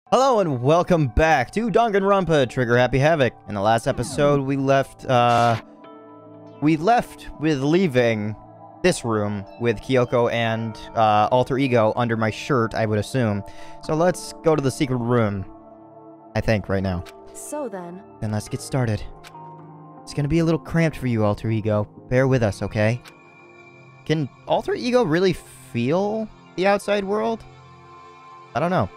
Hello and welcome back to Danganronpa Trigger Happy Havoc. In the last episode, we left with leaving this room with Kyoko and Alter Ego under my shirt, I would assume. So let's go to the secret room, I think, right now. So then let's get started. It's gonna be a little cramped for you, Alter Ego. Bear with us, okay? Can Alter Ego really feel the outside world? I don't know.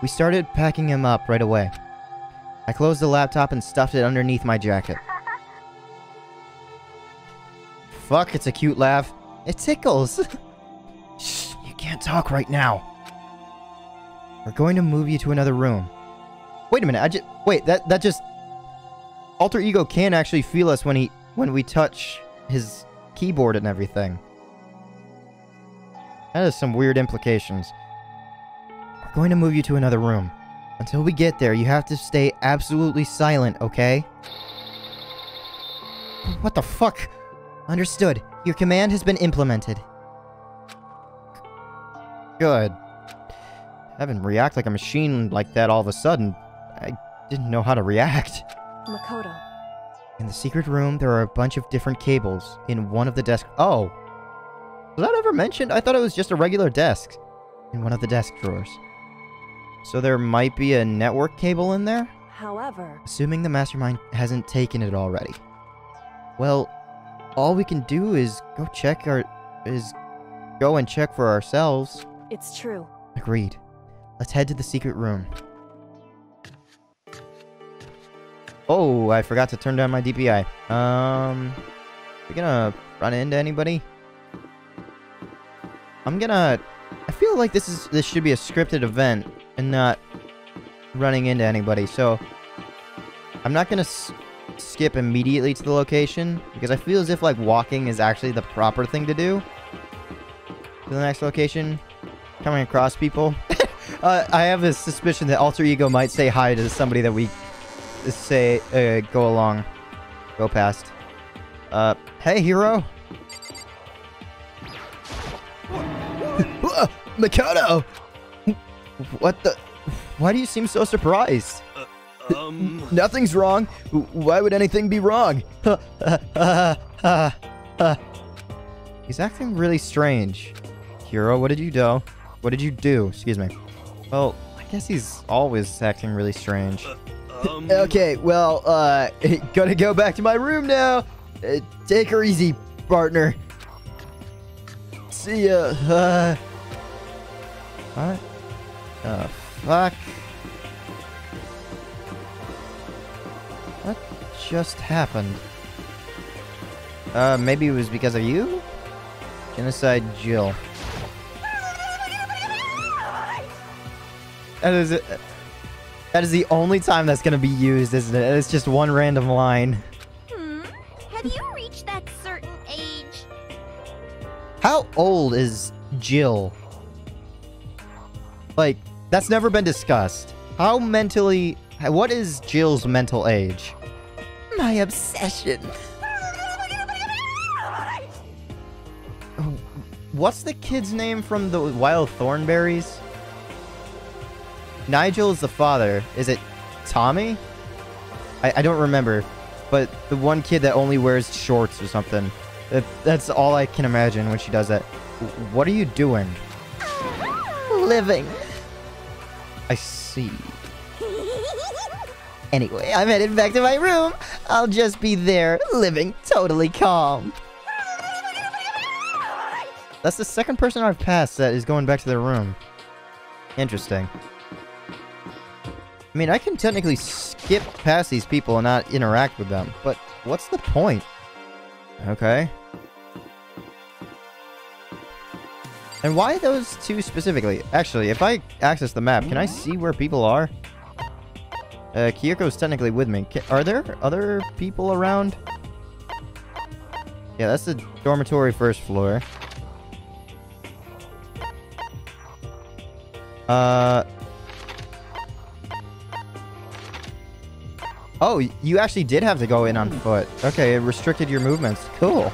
We started packing him up right away. I closed the laptop and stuffed it underneath my jacket. Fuck, it's a cute laugh. It tickles. Shh, you can't talk right now. We're going to move you to another room. Wait a minute, wait, that just... Alter Ego can actually feel us when we touch his keyboard and everything. That has some weird implications. We're going to move you to another room. Until we get there, you have to stay absolutely silent, okay? What the fuck? Understood. Your command has been implemented. Good. Having react like a machine like that all of a sudden, I didn't know how to react. Makoto. In the secret room, there are a bunch of different cables in one of the desks. Oh. Was that ever mentioned? I thought it was just a regular desk in one of the desk drawers. So there might be a network cable in there? However, assuming the mastermind hasn't taken it already. Well, all we can do is go and check for ourselves. it's true. Agreed. Let's head to the secret room. Oh, I forgot to turn down my DPI. We gonna run into anybody? I feel like this should be a scripted event and not running into anybody, so I'm not gonna skip immediately to the location, because I feel as if, like, walking is actually the proper thing to do to the next location. Coming across people. I have a suspicion that Alter Ego might say hi to somebody that we go past. Hey, hero! Makoto! What the... Why do you seem so surprised? Nothing's wrong. Why would anything be wrong? He's acting really strange. Hero, what did you do? What did you do? Excuse me. Well, I guess he's always acting really strange. Okay, well, gonna go back to my room now. Take her easy, partner. See ya. What the fuck? What just happened? Maybe it was because of you? Genocide Jill. That is the only time that's gonna be used, isn't it? It's just one random line. Have you reached that certain age? How old is Jill? Like, that's never been discussed. What is Jill's mental age? My obsession. What's the kid's name from the Wild Thornberries? Nigel is the father. Is it Tommy? I don't remember. But the one kid that only wears shorts or something. That's all I can imagine when she does that. What are you doing? Living. I see. Anyway, I'm headed back to my room. I'll just be there, living totally calm. That's the second person I've passed that is going back to their room. Interesting. I mean, I can technically skip past these people and not interact with them, but what's the point? Okay. And why those two specifically? Actually, if I access the map, can I see where people are? Kyoko's technically with me. Are there other people around? Yeah, that's the dormitory first floor. Oh, you actually did have to go in on foot. Okay, it restricted your movements. Cool.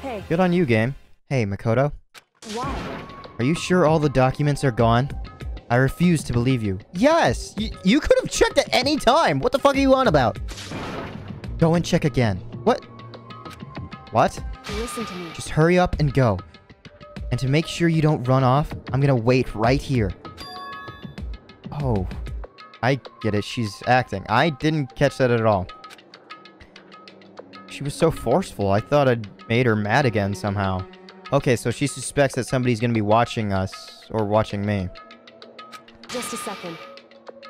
Hey. Good on you, game. Hey, Makoto. Why? Are you sure all the documents are gone? I refuse to believe you. Yes! You could have checked at any time! What the fuck are you on about? Go and check again. What? What? Listen to me. Just hurry up and go. And to make sure you don't run off, I'm gonna wait right here. Oh. I get it. She's acting. I didn't catch that at all. She was so forceful. I thought I'd made her mad again somehow. Okay, so she suspects that somebody's gonna be watching us. Or watching me. Just a second.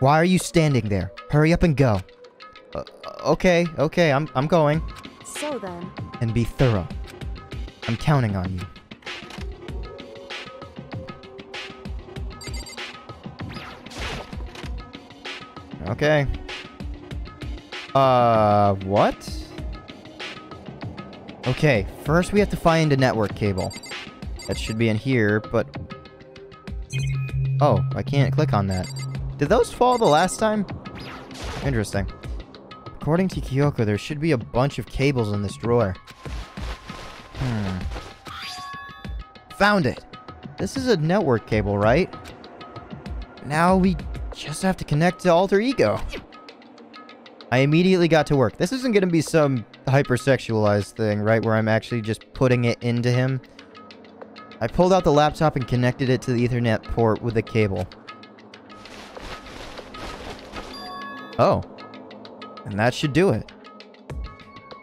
Why are you standing there? Hurry up and go. Okay, I'm going. So then... And be thorough. I'm counting on you. Okay. What? Okay, first we have to find a network cable. That should be in here, but... Oh, I can't click on that. Did those fall the last time? Interesting. According to Kyoko, there should be a bunch of cables in this drawer. Found it! This is a network cable, right? Now we just have to connect to Alter Ego. I immediately got to work. This isn't gonna be some hypersexualized thing, right? Where I'm actually just putting it into him. I pulled out the laptop and connected it to the Ethernet port with a cable. Oh. And that should do it.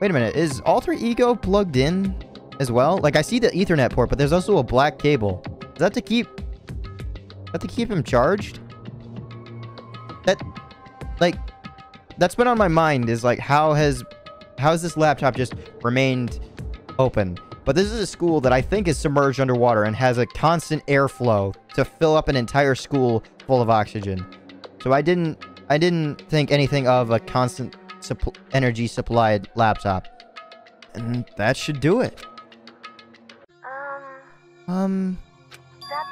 Wait a minute, is Alter Ego plugged in as well? Like, I see the Ethernet port, but there's also a black cable. Is that to keep... him charged? That's been on my mind, is like, how has this laptop just remained open? But this is a school that I think is submerged underwater and has a constant airflow to fill up an entire school full of oxygen. So I didn't think anything of a constant energy supplied laptop. And that should do it. That's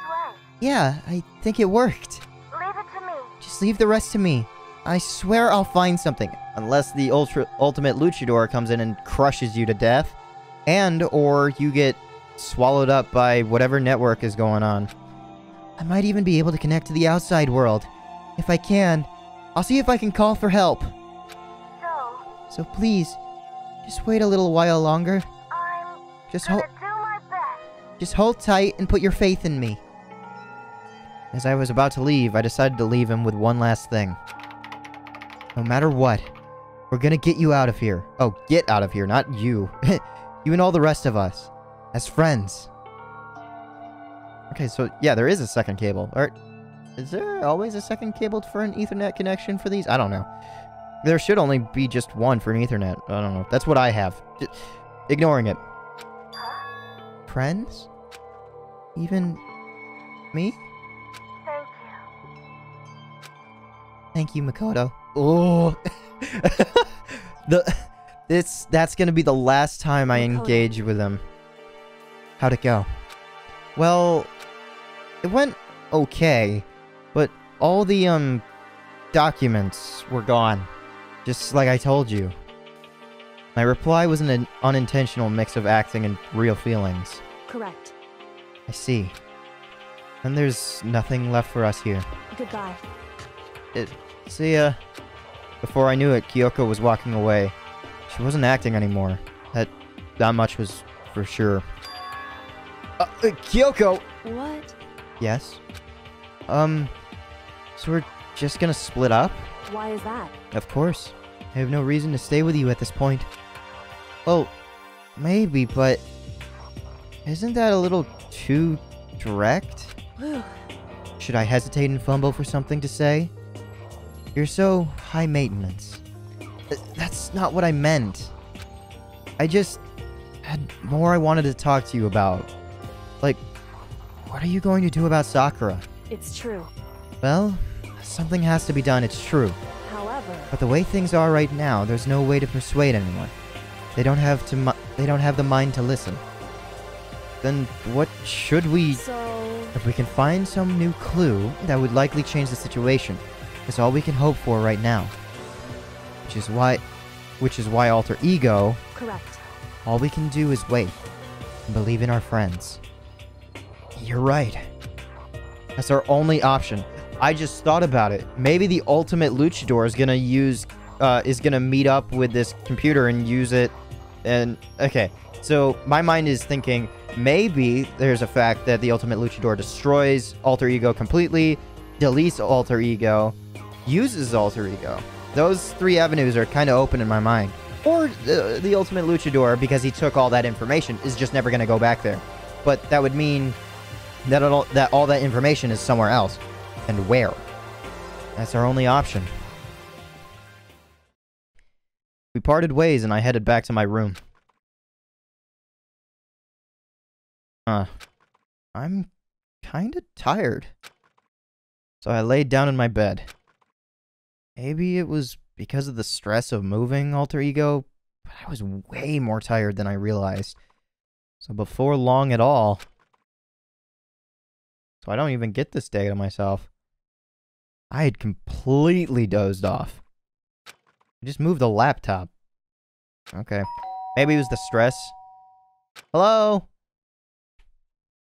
right. Yeah, I think it worked. Leave it to me. Just leave the rest to me. I swear I'll find something. Unless the ultimate luchador comes in and crushes you to death. And, or you get swallowed up by whatever network is going on. I might even be able to connect to the outside world. If I can, I'll see if I can call for help. So please, just wait a little while longer. I'm Just gonna hold... do my best. Just hold tight and put your faith in me. As I was about to leave, I decided to leave him with one last thing. No matter what, we're gonna get you out of here. Oh, get out of here, not you. You and all the rest of us. As friends. Okay, so yeah, there is a second cable. Or, is there always a second cable for an Ethernet connection for these? I don't know. There should only be just one for an Ethernet. I don't know. That's what I have. Ignoring it. Friends? Even me? Thank you. Thank you, Makoto. Oh. That's gonna be the last time I engage with him. How'd it go? Well, it went okay, but all the documents were gone. Just like I told you. My reply was an unintentional mix of acting and real feelings. Correct. I see. And there's nothing left for us here. Goodbye. See ya. Before I knew it, Kyoko was walking away. She wasn't acting anymore. That much was for sure. Kyoko! What? Yes? So we're just gonna split up? Why is that? Of course. I have no reason to stay with you at this point. Well, maybe, but... Isn't that a little too direct? Should I hesitate and fumble for something to say? You're so high maintenance. That's not what I meant. I just had more I wanted to talk to you about. Like, what are you going to do about Sakura? It's true. Well, something has to be done, it's true. However... But the way things are right now, there's no way to persuade anyone. They don't have the mind to listen. Then what should we... So... If we can find some new clue, that would likely change the situation. That's all we can hope for right now. Which is why Alter Ego... Correct. All we can do is wait. And believe in our friends. You're right. That's our only option. I just thought about it. Maybe the ultimate luchador is gonna meet up with this computer and use it. And okay, so my mind is thinking maybe there's a fact that the ultimate luchador destroys alter ego completely, deletes alter ego, uses alter ego. Those three avenues are kind of open in my mind. Or the ultimate luchador, because he took all that information, is just never gonna go back there. But that would mean that all that information is somewhere else. And where? That's our only option. We parted ways and I headed back to my room. I'm kinda tired. So I laid down in my bed. Maybe it was because of the stress of moving alter ego, but I was way more tired than I realized. So before long at all... So I don't even get this day to myself. I had completely dozed off. I just moved the laptop. Okay. Maybe it was the stress. Hello?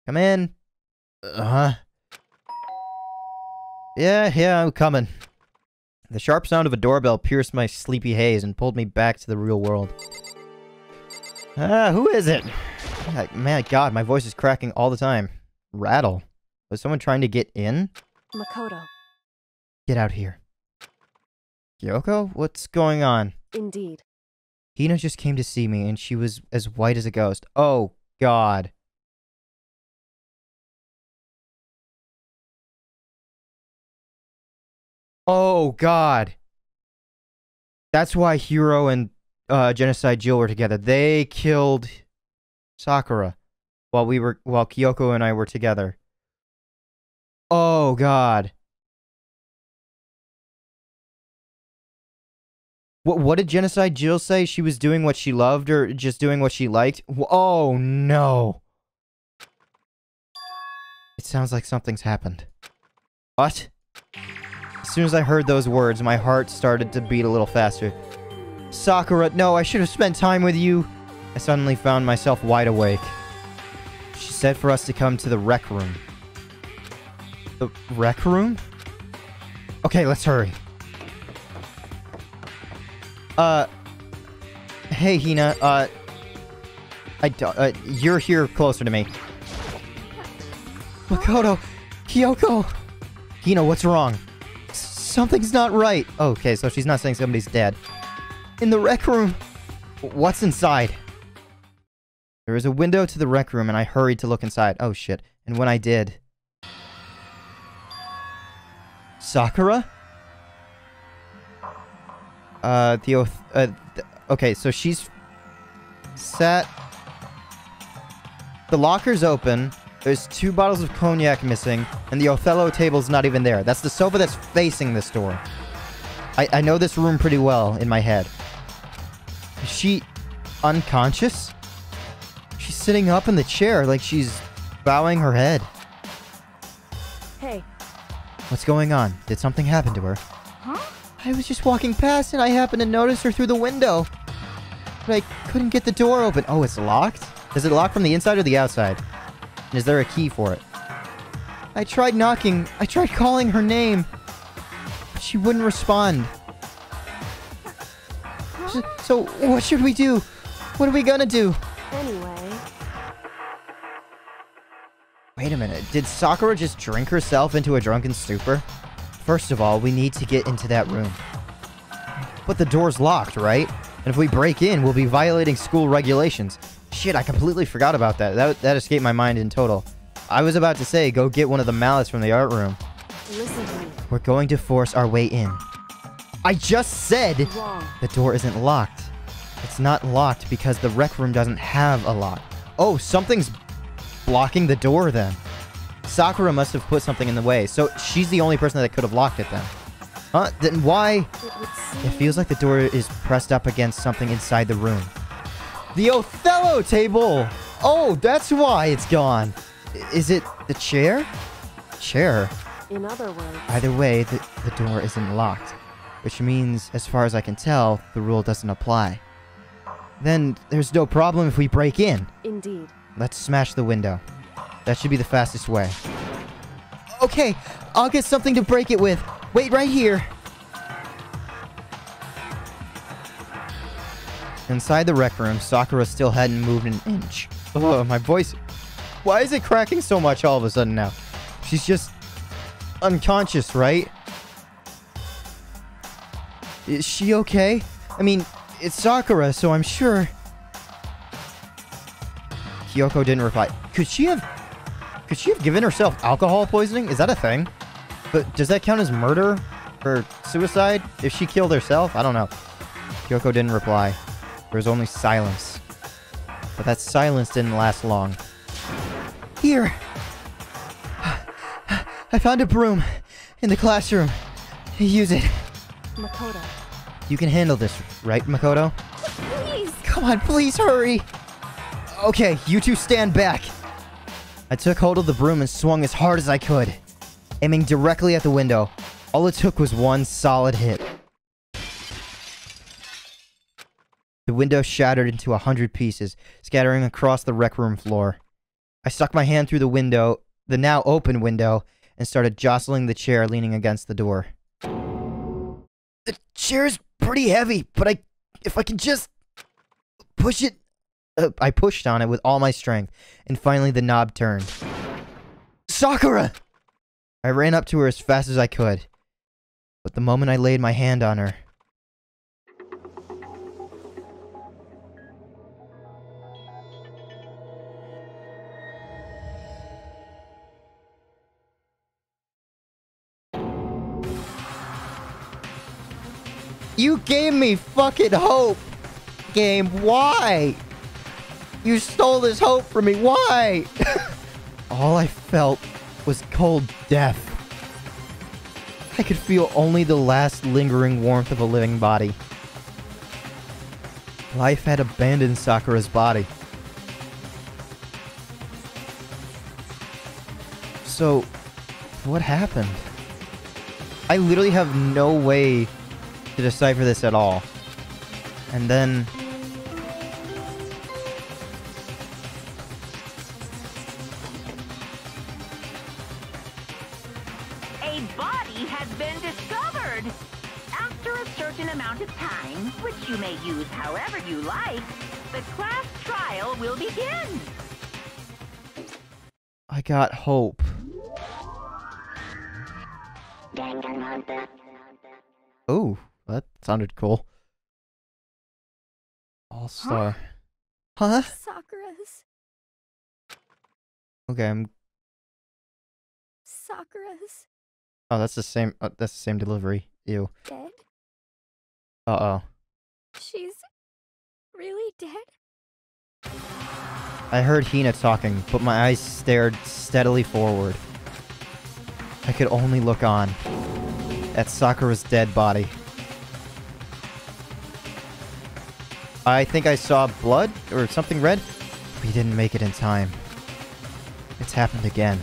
Come in. Yeah, I'm coming. The sharp sound of a doorbell pierced my sleepy haze and pulled me back to the real world. Who is it? Man, God, my voice is cracking all the time. Rattle. Was someone trying to get in? Makoto. Get out here. Kyoko? What's going on? Indeed. Hina just came to see me and she was as white as a ghost. Oh, God. Oh, God. That's why Hiro and Genocide Jill were together. They killed Sakura while Kyoko and I were together. Oh, God. What did Genocide Jill say? She was doing what she loved or just doing what she liked? Oh, no. It sounds like something's happened. What? As soon as I heard those words, my heart started to beat a little faster. Sakura, no, I should have spent time with you. I suddenly found myself wide awake. She said for us to come to the rec room. The rec room? Okay, let's hurry. Hey, Hina, you're here closer to me. Makoto! Kyoko! Hina, what's wrong? Something's not right. Okay, so she's not saying somebody's dead. In the rec room. What's inside? There was a window to the rec room and I hurried to look inside. Oh, shit. And when I did... Sakura? Okay, so she's... sat... The locker's open. There's 2 bottles of cognac missing, and the Othello table's not even there. That's the sofa that's facing this door. I know this room pretty well in my head. Is she unconscious? She's sitting up in the chair like she's bowing her head. Hey. What's going on? Did something happen to her? Huh? I was just walking past and I happened to notice her through the window. But I couldn't get the door open. Oh, it's locked? Is it locked from the inside or the outside? And is there a key for it? I tried knocking. I tried calling her name. But she wouldn't respond. So, what should we do? What are we gonna do? Anyway... Wait a minute. Did Sakura just drink herself into a drunken stupor? First of all, we need to get into that room. But the door's locked, right? And if we break in, we'll be violating school regulations. Shit, I completely forgot about that. That escaped my mind in total. I was about to say, go get one of the mallets from the art room. Listen to me. We're going to force our way in. I just said Wrong. the door isn't locked. It's not locked because the rec room doesn't have a lock. Oh, something's blocking the door then. Sakura must have put something in the way, so she's the only person that could have locked it then. Huh? Then why? It feels like the door is pressed up against something inside the room. The Othello table! Oh, that's why it's gone. Is it the chair? Chair? In other words... Either way, the door isn't locked. Which means, as far as I can tell, the rule doesn't apply. Then, there's no problem if we break in. Indeed. Let's smash the window. That should be the fastest way. Okay, I'll get something to break it with. Wait right here. Inside the rec room, Sakura still hadn't moved an inch. Ugh, my voice... Why is it cracking so much all of a sudden now? She's just... unconscious, right? Is she okay? I mean, it's Sakura, so I'm sure... Kyoko didn't reply. Could she have given herself alcohol poisoning? Is that a thing? But does that count as murder? Or suicide? If she killed herself? I don't know. Kyoko didn't reply. There was only silence. But that silence didn't last long. Here! I found a broom in the classroom. Use it. Makoto. You can handle this, right, Makoto? Please. Come on, please hurry! Okay, you two stand back. I took hold of the broom and swung as hard as I could, aiming directly at the window. All it took was one solid hit. The window shattered into 100 pieces, scattering across the rec room floor. I stuck my hand through the window, the now open window, and started jostling the chair leaning against the door. The chair's pretty heavy, but if I can just push it... I pushed on it with all my strength, and finally the knob turned. Sakura! I ran up to her as fast as I could, but the moment I laid my hand on her... You gave me fucking hope! Game, why? You stole this hope from me, why? All I felt was cold death. I could feel only the last lingering warmth of a living body. Life had abandoned Sakura's body. So, what happened? I literally have no way to decipher this at all. And then... A body has been discovered! After a certain amount of time, which you may use however you like, the class trial will begin! I got hope. Danganronpa. Oh, that sounded cool. All-star. Huh? Sakura's. Okay, Sakura's Oh, that's the same. That's the same delivery. Ew. dead. Uh-oh. She's really dead. I heard Hina talking, but my eyes stared steadily forward. I could only look on at Sakura's dead body. I think I saw blood or something red. We didn't make it in time. It's happened again.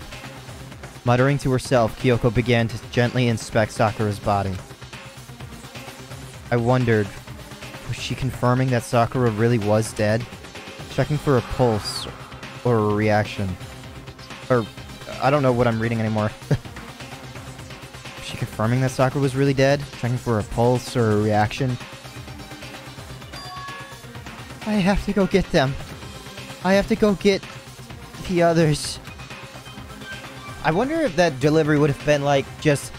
Muttering to herself, Kyoko began to gently inspect Sakura's body. I wondered, was she confirming that Sakura really was dead? Checking for a pulse or a reaction. Or, I don't know what I'm reading anymore. Was she confirming that Sakura was really dead? Checking for a pulse or a reaction? I have to go get them. I have to go get the others. I wonder if that delivery would have been, like, just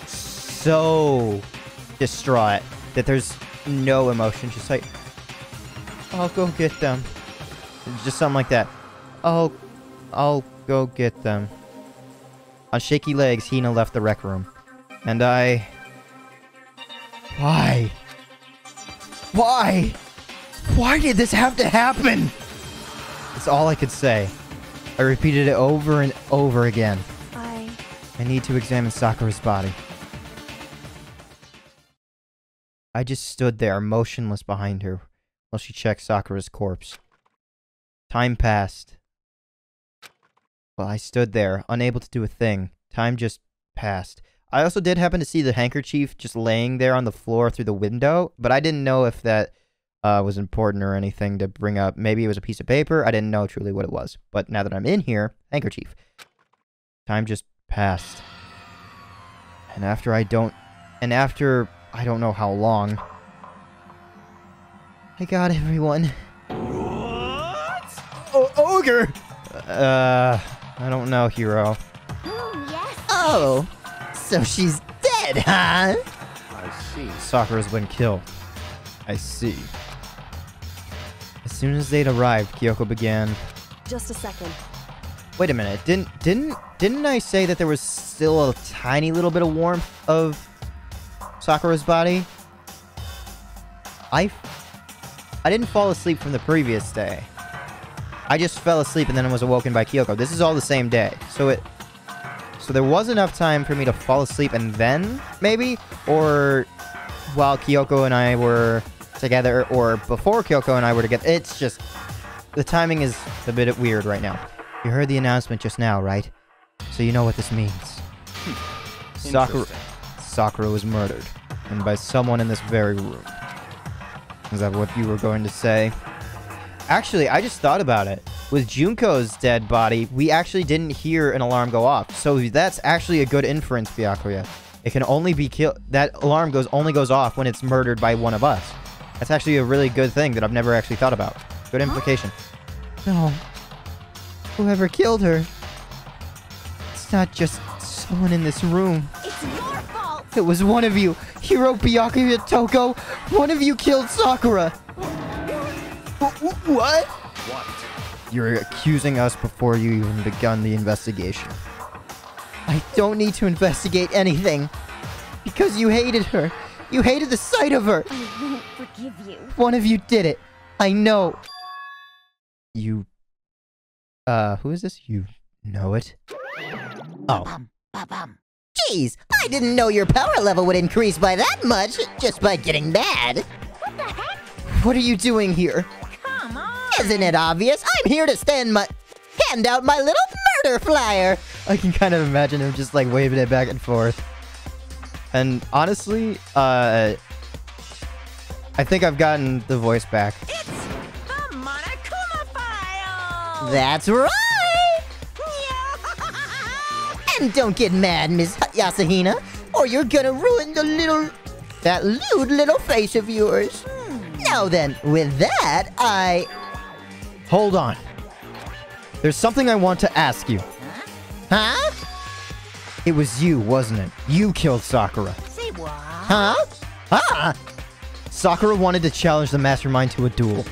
so distraught that there's no emotion. Just like, I'll go get them. Just something like that. I'll go get them. On shaky legs, Hina left the rec room. And I... Why? Why? Why did this have to happen? That's all I could say. I repeated it over and over again. I need to examine Sakura's body. I just stood there, motionless behind her, while she checked Sakura's corpse. Time passed. While I stood there, unable to do a thing, time just passed. I also did happen to see the handkerchief just laying there on the floor through the window, but I didn't know if that was important or anything to bring up. Maybe it was a piece of paper. I didn't know truly what it was. But now that I'm in here, handkerchief. Time just passed. And after I don't know how long, I got everyone. What? Oh, ogre! I don't know, hero. Yes. Oh, so she's dead, huh? I see. Sakura's been killed. I see. As soon as they'd arrived, Kyoko began. Just a second. Wait a minute. Didn't I say that there was still a tiny little bit of warmth of Sakura's body? I didn't fall asleep from the previous day. I just fell asleep and then was awoken by Kyoko. This is all the same day. So there was enough time for me to fall asleep and then, maybe? Or while Kyoko and I were together, or before Kyoko and I were together. It's just, the timing is a bit weird right now. You heard the announcement just now, right? So you know what this means. Sakura was murdered. And by someone in this very room. Is that what you were going to say? Actually, I just thought about it. With Junko's dead body, we actually didn't hear an alarm go off. So that's actually a good inference, Byakuya. It can only be killed. That alarm only goes off when it's murdered by one of us. That's actually a really good thing that I've never actually thought about. Good implication. No. Whoever killed her. It's not just someone in this room. It's your fault. It was one of you. Hiro, Byakuya, Toko. One of you killed Sakura. What? What? You're accusing us before you even begun the investigation. I don't need to investigate anything. Because you hated her. You hated the sight of her. I won't forgive you. One of you did it. I know. You... who is this? You know it? Oh. Jeez, I didn't know your power level would increase by that much just by getting mad. What the heck? What are you doing here? Come on. Isn't it obvious? I'm here to hand out my little murder flyer. I can kind of imagine him just like waving it back and forth. And honestly, I think I've gotten the voice back. It's the Monokuma file. That's right! And don't get mad, Miss Yasuhina, or you're gonna ruin that lewd little face of yours. Now then, with that, Hold on. There's something I want to ask you. Huh? It was you, wasn't it? You killed Sakura. Say what? Huh? Ah! Sakura wanted to challenge the mastermind to a duel.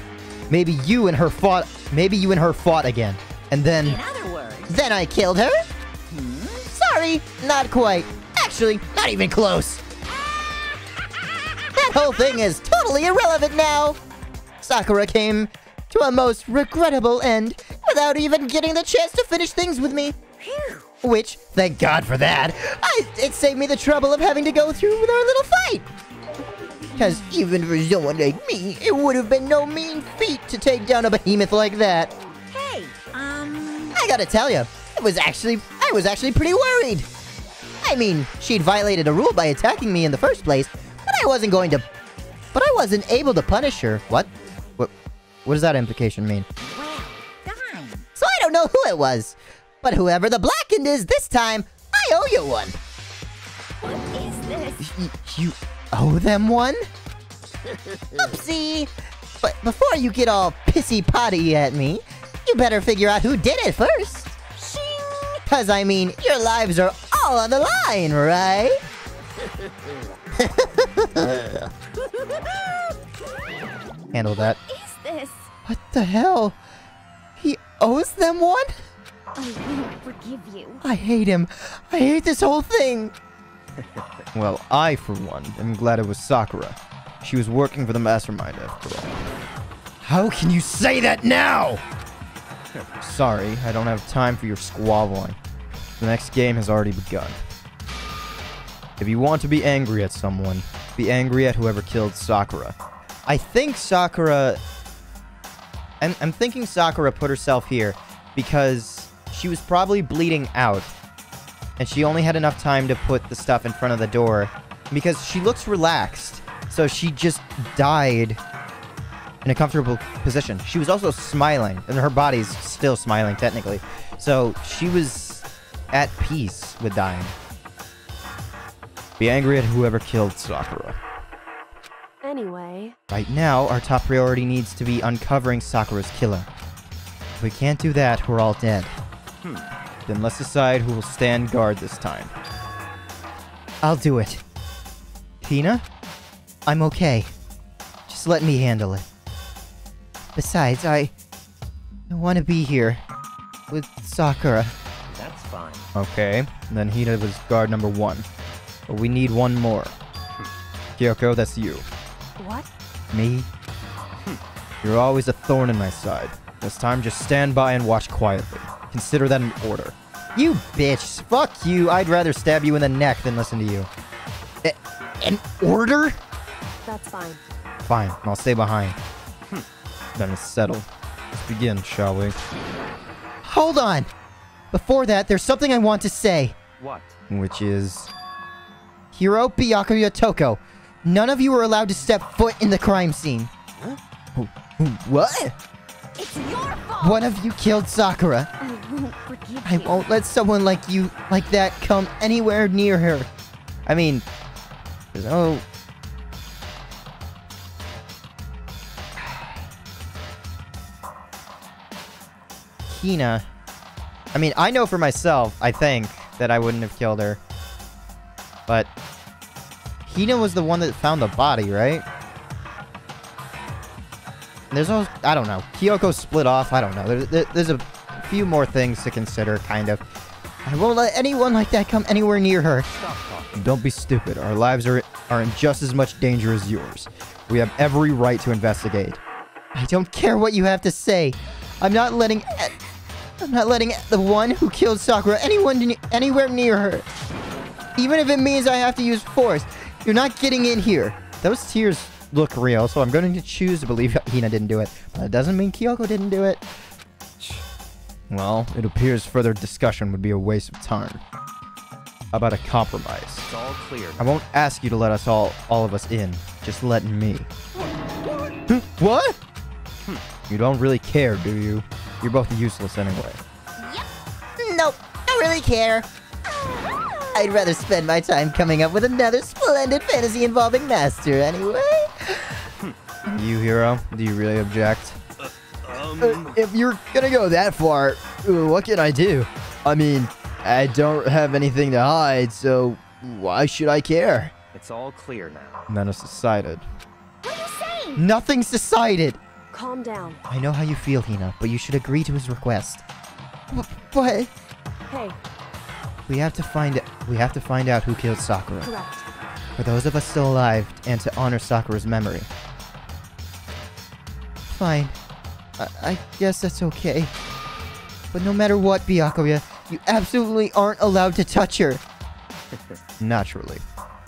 Maybe you and her fought again. And then... In other words... Then I killed her? Sorry, not quite. Actually, not even close. That whole thing is totally irrelevant now. Sakura came to a most regrettable end without even getting the chance to finish things with me. Phew. Which, thank God for that, it saved me the trouble of having to go through with our little fight. Because even for someone like me, it would have been no mean feat to take down a behemoth like that. Hey, I gotta tell you, I was actually pretty worried. I mean, she'd violated a rule by attacking me in the first place, but I wasn't able to punish her. What does that implication mean? well, done. So I don't know who it was, but whoever the blackened is this time, I owe you one. What is this? You owe them one? Oopsie! But before you get all pissy-potty at me, you better figure out who did it first. Shing! 'Cause I mean, your lives are all on the line, right? Handle that. What is this? What the hell? He owes them one? I won't forgive you. I hate him. I hate this whole thing. Well, I, for one, am glad it was Sakura. She was working for the mastermind, after all. How can you say that now? Sorry, I don't have time for your squabbling. The next game has already begun. If you want to be angry at someone, be angry at whoever killed Sakura. I think Sakura... I'm thinking Sakura put herself here because she was probably bleeding out. And she only had enough time to put the stuff in front of the door because she looks relaxed. So she just died in a comfortable position. She was also smiling, and her body's still smiling, technically. So she was at peace with dying. Be angry at whoever killed Sakura. Anyway, Right now, our top priority needs to be uncovering Sakura's killer. If we can't do that, we're all dead. Then let's decide who will stand guard this time. I'll do it. Hina? I'm okay. Just let me handle it. Besides, I want to be here with Sakura. That's fine. Okay, then Hina was guard number 1. But we need one more. Kyoko, that's you. what? Me? You're always a thorn in my side. This time, just stand by and watch quietly. Consider that an order. You bitch! Fuck you! I'd rather stab you in the neck than listen to you. An order? That's fine. Fine, I'll stay behind. Then it's settled. Let's begin, shall we? Hold on! Before that, there's something I want to say. What? Which is... Hiro, Byakuya, Toko. None of you are allowed to step foot in the crime scene. Huh? What? It's your fault! One of you killed Sakura. I won't forgive I you. won't let someone like you, like that, come anywhere near her. I mean... There's no... Hina. I mean, I know for myself, I think, that I wouldn't have killed her. But... Hina was the one that found the body, right? There's no... I don't know. Kyoko split off. I don't know. There's a few more things to consider, kind of. I won't let anyone like that come anywhere near her. Stop talking. Don't be stupid. Our lives are in just as much danger as yours. We have every right to investigate. I don't care what you have to say. I'm not letting the one who killed Sakura anywhere near her. Even if it means I have to use force. You're not getting in here. Those tears look real, so I'm going to choose to believe Hina didn't do it. But it doesn't mean Kyoko didn't do it. Well, it appears further discussion would be a waste of time. How about a compromise? It's all clear. I won't ask you to let us all of us in. Just let me. What? You don't really care, do you? You're both useless anyway. Yep. Nope, don't really care. I'd rather spend my time coming up with another splendid fantasy involving Master anyway. You, Hero, do you really object? If you're gonna go that far, what can I do? I mean, I don't have anything to hide, so why should I care? It's all clear now. And then it's decided. What are you saying? Nothing's decided! Calm down. I know how you feel, Hina, but you should agree to his request. What? Hey, We have to find out who killed Sakura. correct. For those of us still alive, and to honor Sakura's memory. Fine. I guess that's okay. But no matter what, Byakuya, you absolutely aren't allowed to touch her. Naturally.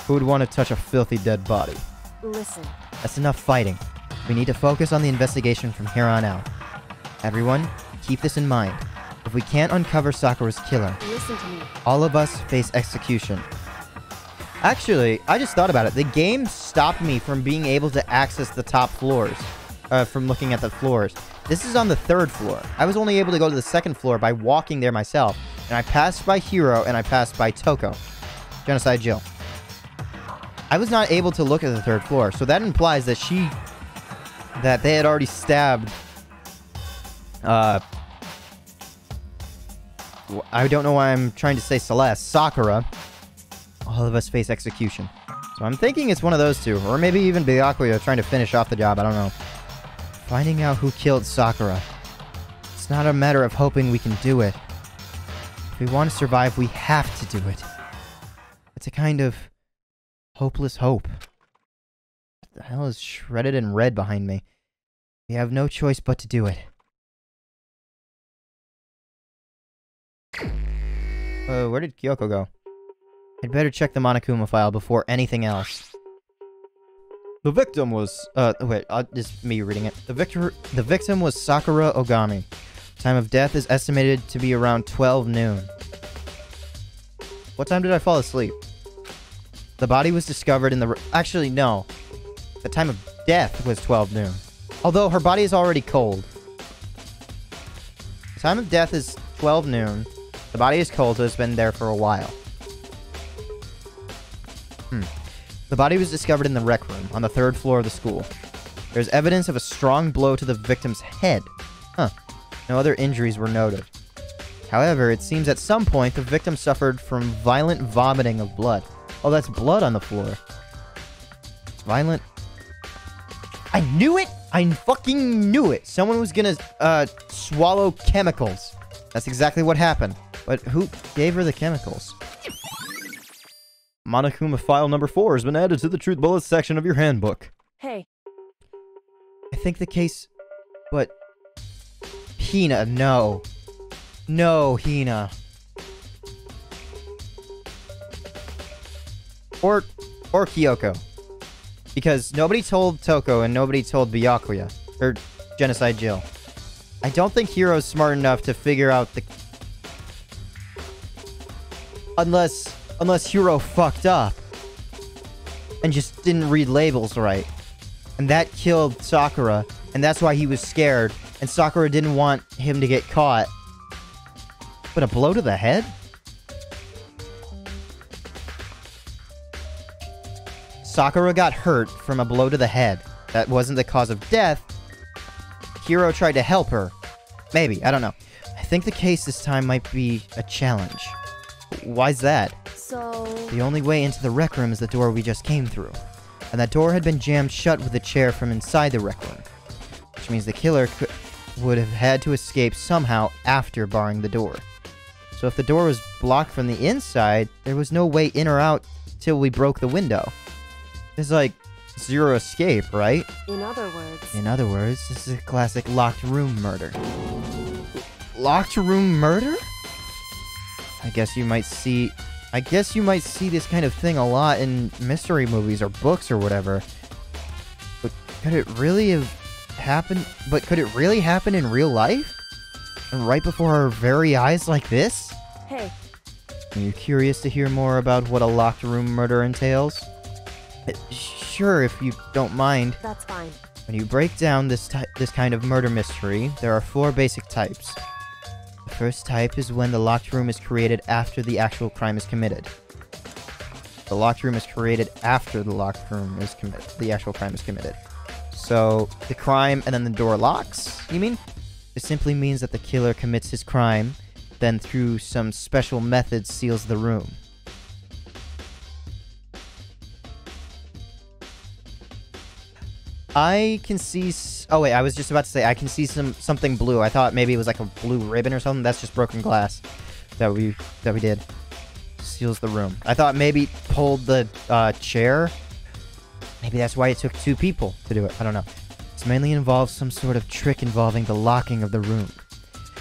Who would want to touch a filthy dead body? Listen, That's enough fighting. We need to focus on the investigation from here on out. Everyone, keep this in mind. If we can't uncover Sakura's killer, listen to me. all of us face execution. Actually, I just thought about it. The game stopped me from being able to access the top floors. From looking at the floors. This is on the 3rd floor. I was only able to go to the 2nd floor by walking there myself. And I passed by Hiro and I passed by Toko. Genocide Jill. I was not able to look at the 3rd floor. So that implies that that they had already stabbed... I don't know why I'm trying to say Celeste. Sakura. All of us face execution. So I'm thinking it's one of those two. Or maybe even Byakuya trying to finish off the job. I don't know. Finding out who killed Sakura. It's not a matter of hoping we can do it. If we want to survive, we have to do it. It's a kind of hopeless hope. What the hell is shredded in red behind me? We have no choice but to do it. Where did Kyoko go? I'd better check the Monokuma file before anything else. The victim was, wait, just me reading it. The victim was Sakura Ogami. Time of death is estimated to be around 12 noon. What time did I fall asleep? The body was discovered in the... Actually, no. The time of death was 12 noon. Although her body is already cold. The time of death is 12 noon. The body is cold, so it's been there for a while. The body was discovered in the rec room on the 3rd floor of the school. There's evidence of a strong blow to the victim's head. No other injuries were noted. However, it seems at some point the victim suffered from violent vomiting of blood. Oh, that's blood on the floor. Violent... I knew it! I fucking knew it! Someone was gonna, swallow chemicals. That's exactly what happened. But who gave her the chemicals? Monokuma file number 4 has been added to the Truth Bullets section of your handbook. Hey. I think the case... But... Hina, no. No, Hina. Or Kyoko. Because nobody told Toko and nobody told Byakuya. Or Genocide Jill. I don't think Hiro's smart enough to figure out the... Unless Hiro fucked up. And just didn't read labels right. And that killed Sakura. And that's why he was scared. And Sakura didn't want him to get caught. But a blow to the head? Sakura got hurt from a blow to the head. That wasn't the cause of death. Hiro tried to help her. Maybe, I don't know. I think the case this time might be a challenge. Why's that? So... The only way into the rec room is the door we just came through. And that door had been jammed shut with a chair from inside the rec room. Which means the killer would have had to escape somehow after barring the door. So if the door was blocked from the inside, there was no way in or out till we broke the window. It's like zero escape, right? In other words, this is a classic locked room murder. Locked room murder? I guess you might see this kind of thing a lot in mystery movies or books or whatever. But could it really have happened? But could it really happen in real life? And right before our very eyes like this? Hey. Are you curious to hear more about what a locked room murder entails? Sure, if you don't mind. That's fine. When you break down this kind of murder mystery, there are 4 basic types. The first type is when the locked room is created after the actual crime is committed. The locked room is created after the locked room is committed. The actual crime is committed. So, the crime and then the door locks, you mean? This simply means that the killer commits his crime, then through some special method seals the room. I can see... Oh wait, I was just about to say, I can see something blue. I thought maybe it was like a blue ribbon or something. That's just broken glass that we did. Seals the room. I thought maybe pulled the chair. Maybe that's why it took 2 people to do it. I don't know. This mainly involves some sort of trick involving the locking of the room.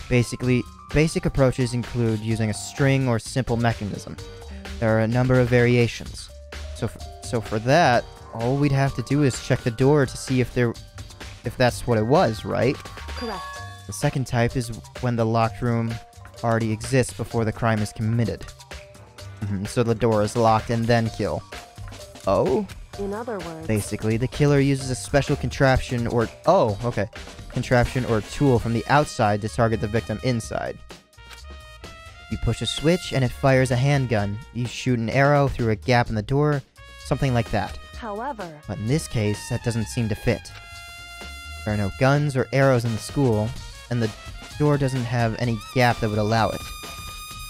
Basically, basic approaches include using a string or simple mechanism. There are a number of variations. So for that, all we'd have to do is check the door to see if that's what it was, right? Correct. The second type is when the locked room already exists before the crime is committed. So the door is locked and then kill. Oh? In other words... Basically, the killer uses a special contraption or... Oh, okay. Contraption or tool from the outside to target the victim inside. You push a switch and it fires a handgun. You shoot an arrow through a gap in the door. Something like that. However... But in this case, that doesn't seem to fit. There are no guns or arrows in the school, and the door doesn't have any gap that would allow it.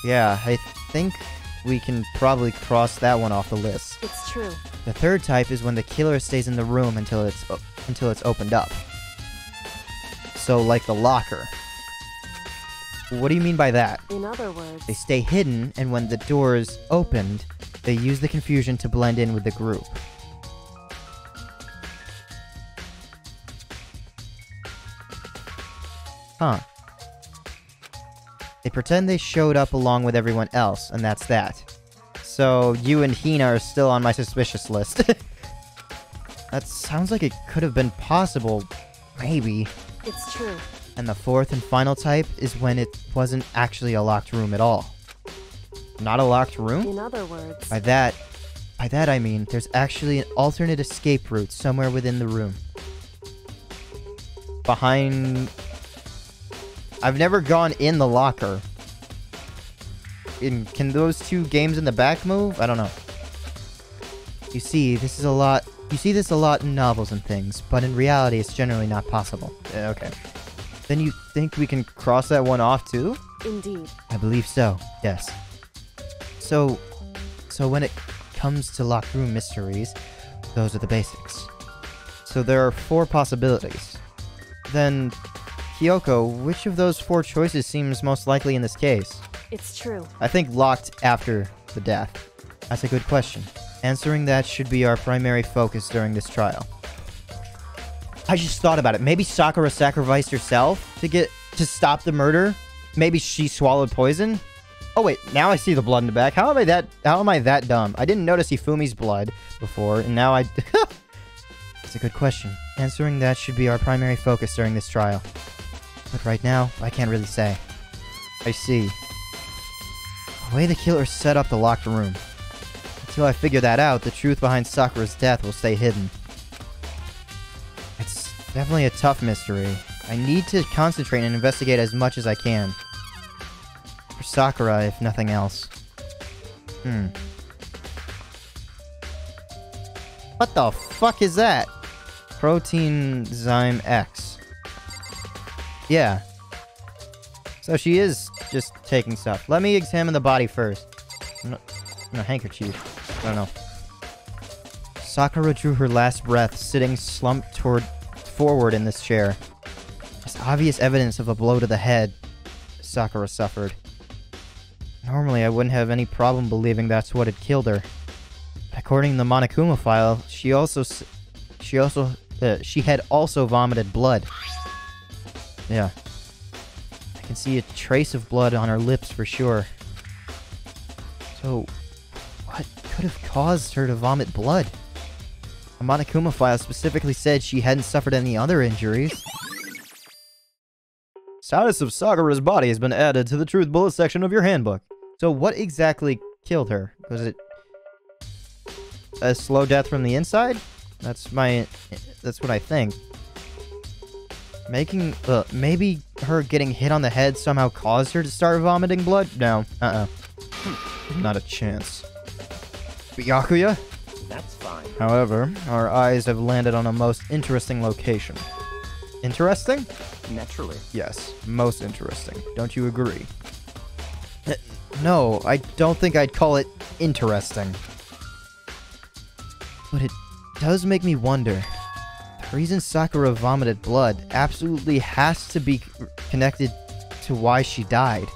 Yeah, I think we can probably cross that one off the list. It's true. The third type is when the killer stays in the room until it's opened up. So, like the locker. What do you mean by that? In other words... They stay hidden, and when the door is opened, they use the confusion to blend in with the group. Huh. They pretend they showed up along with everyone else, and that's that. So, you and Hina are still on my suspicious list. That sounds like it could have been possible. Maybe. It's true. And the fourth and final type is when it wasn't actually a locked room at all. Not a locked room? In other words... By that I mean there's actually an alternate escape route somewhere within the room. Behind... I've never gone in the locker. Can those two games in the back move? I don't know. You see this a lot in novels and things, but in reality it's generally not possible. Okay. Then you think we can cross that one off too? Indeed. I believe so, yes. So when it comes to locked room mysteries, those are the basics. So there are 4 possibilities. Then, Kyoko, which of those 4 choices seems most likely in this case? It's true. I think locked after the death. That's a good question. Answering that should be our primary focus during this trial. I just thought about it. Maybe Sakura sacrificed herself to stop the murder? Maybe she swallowed poison? Oh wait, now I see the blood in the back. How am I that dumb? I didn't notice Hifumi's blood before, and now I... That's a good question. Answering that should be our primary focus during this trial. But right now, I can't really say. I see. The way the killer set up the locked room. Until I figure that out, the truth behind Sakura's death will stay hidden. It's definitely a tough mystery. I need to concentrate and investigate as much as I can. For Sakura, if nothing else. What the fuck is that? Protein Zyme X. Yeah. So she is just taking stuff. Let me examine the body first. No, handkerchief. I don't know. Sakura drew her last breath, sitting slumped forward in this chair. There's obvious evidence of a blow to the head Sakura suffered. Normally, I wouldn't have any problem believing that's what had killed her. But according to the Monokuma file, she had also vomited blood. Yeah. I can see a trace of blood on her lips for sure. So, what could have caused her to vomit blood? The Monokuma file specifically said she hadn't suffered any other injuries. Status of Sakura's body has been added to the truth bullet section of your handbook. So what exactly killed her? Was it a slow death from the inside? That's what I think. Maybe her getting hit on the head somehow caused her to start vomiting blood? No. Not a chance. Byakuya? That's fine. However, our eyes have landed on a most interesting location. Interesting? Naturally. Yes, most interesting. Don't you agree? No, I don't think I'd call it interesting. But it does make me wonder. The reason Sakura vomited blood absolutely has to be connected to why she died.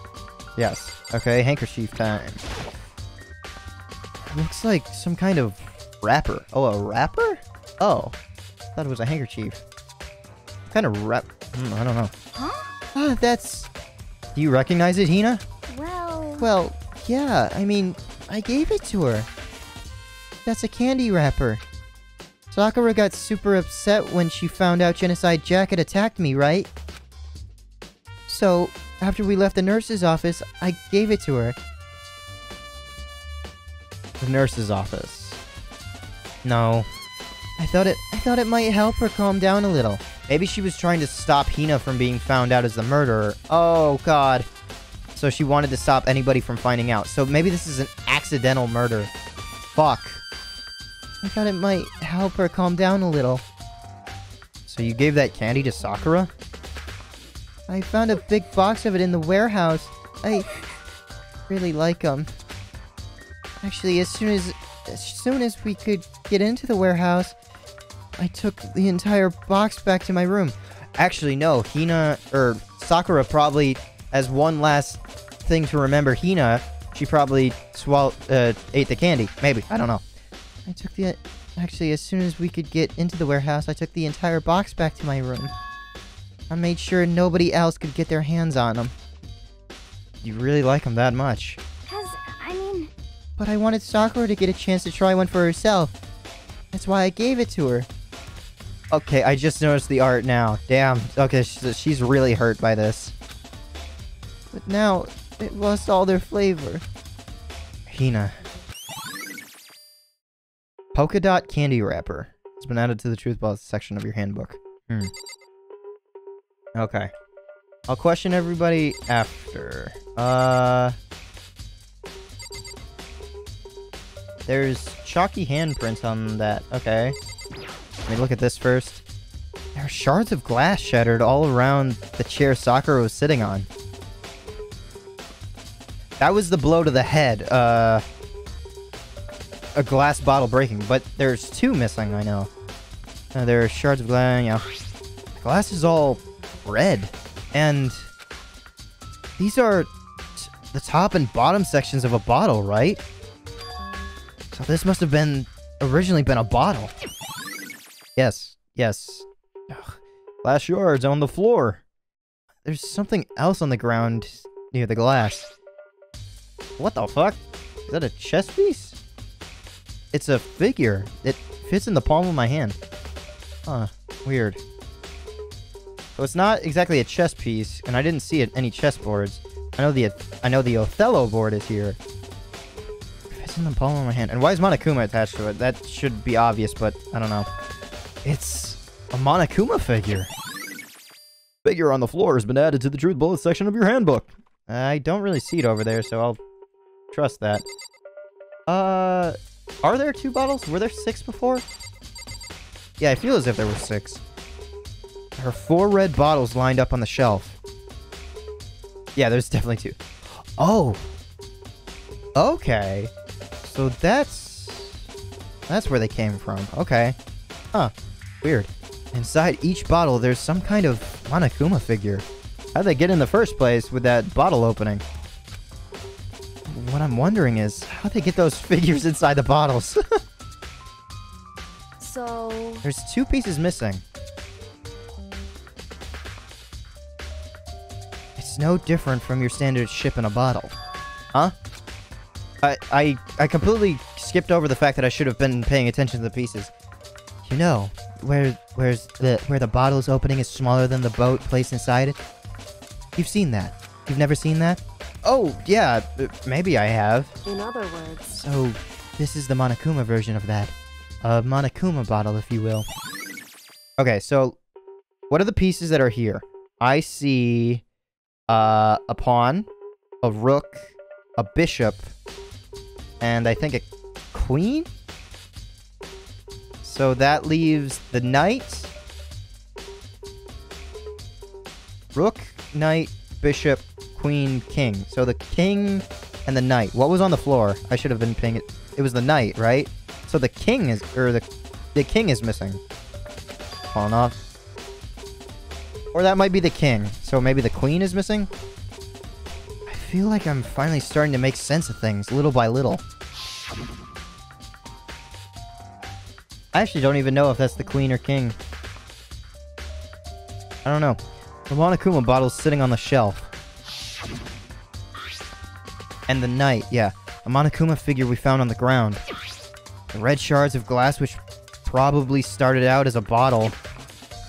Yes. Okay, handkerchief time. Looks like some kind of wrapper. Oh, a wrapper? Oh. Thought it was a handkerchief. What kind of wrap? I don't know. Huh? That's... Do you recognize it, Hina? Well, yeah. I mean, I gave it to her. That's a candy wrapper. Sakura got super upset when she found out Genocide Jack had attacked me, right? So, after we left the nurse's office, I gave it to her. The nurse's office. No. I thought it might help her calm down a little. Maybe she was trying to stop Hina from being found out as the murderer. Oh, God. So she wanted to stop anybody from finding out. So maybe this is an accidental murder. Fuck. I thought it might help her calm down a little. So you gave that candy to Sakura? I found a big box of it in the warehouse. I really like them. Actually, as soon as we could get into the warehouse, I took the entire box back to my room. Actually, no. Sakura probably, as one last thing to remember Hina, she probably ate the candy. Maybe. I don't know. Actually, as soon as we could get into the warehouse, I took the entire box back to my room. I made sure nobody else could get their hands on them. You really like them that much. 'cause, I mean... But I wanted Sakura to get a chance to try one for herself. That's why I gave it to her. Okay, I just noticed the art now. Damn. Okay, she's really hurt by this. But now, it lost all their flavor. Hina. Polka dot candy wrapper. It's been added to the truth bullet section of your handbook. Okay. I'll question everybody after. There's chalky handprints on that. Okay. Let me look at this first. There are shards of glass shattered all around the chair Sakura was sitting on. That was the blow to the head. A glass bottle breaking, but there's two missing, I know. There are shards of glass, yeah. The glass is all red. And these are the top and bottom sections of a bottle, right? So this must have originally been a bottle. Yes, yes. Ugh. Glass shards on the floor. There's something else on the ground near the glass. What the fuck? Is that a chess piece? It's a figure. It fits in the palm of my hand. Huh. Weird. So it's not exactly a chess piece, and I didn't see any chessboards. I know the Othello board is here. It's in the palm of my hand. And why is Monokuma attached to it? That should be obvious, but I don't know. It's a Monokuma figure. Figure on the floor has been added to the truth bullet section of your handbook. I don't really see it over there, so I'll trust that. Are there 2 bottles? Were there 6 before? Yeah, I feel as if there were 6. There are 4 red bottles lined up on the shelf. Yeah, there's definitely 2. Oh! Okay. So that's where they came from. Okay. Huh. Weird. Inside each bottle, there's some kind of Monokuma figure. How'd they get in the first place with that bottle opening? What I'm wondering is, how'd they get those figures inside the bottles? So... There's 2 pieces missing. It's no different from your standard ship in a bottle. Huh? I completely skipped over the fact that I should have been paying attention to the pieces. You know, where the bottle's opening is smaller than the boat placed inside it? You've seen that. You've never seen that? Oh, yeah, maybe I have. In other words... So, this is the Monokuma version of that. A Monokuma bottle, if you will. Okay, so, what are the pieces that are here? I see, a pawn, a rook, a bishop, and I think a queen? So that leaves the knight, rook, knight, bishop, queen, king. So the king and the knight. What was on the floor? I should have been paying it. It was the knight, right? So the king is, or the king is missing. Falling off. Or that might be the king. So maybe the queen is missing? I feel like I'm finally starting to make sense of things, little by little. I actually don't even know if that's the queen or king. I don't know. The Monokuma bottle's sitting on the shelf. And the knight, yeah. A Monokuma figure we found on the ground. The red shards of glass which probably started out as a bottle.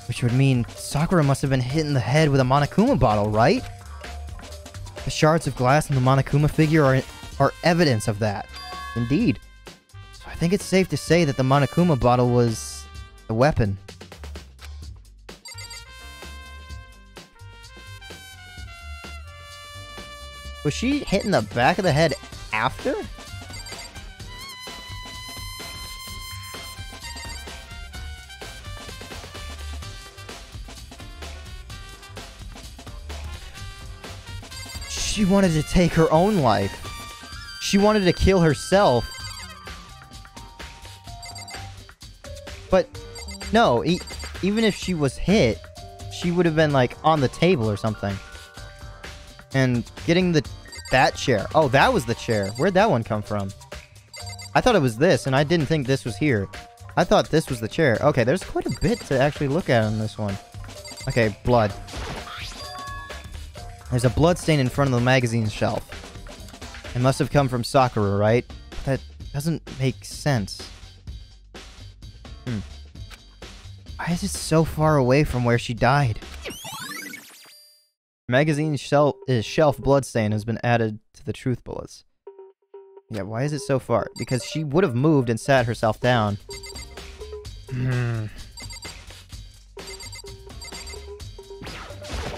Which would mean Sakura must have been hit in the head with a Monokuma bottle, right? The shards of glass in the Monokuma figure are evidence of that. Indeed. So I think it's safe to say that the Monokuma bottle was the weapon. Was she hit in the back of the head after? She wanted to take her own life. She wanted to kill herself. But, no, even if she was hit, she would have been, like, on the table or something. And getting that chair. Oh, that was the chair. Where'd that one come from? I thought it was this, and I didn't think this was here. I thought this was the chair. Okay, there's quite a bit to actually look at on this one. Okay, blood. There's a blood stain in front of the magazine shelf. It must have come from Sakura, right? That doesn't make sense. Why is it so far away from where she died? Magazine shelf bloodstain has been added to the truth bullets. Yeah, why is it so far? Because she would have moved and sat herself down. I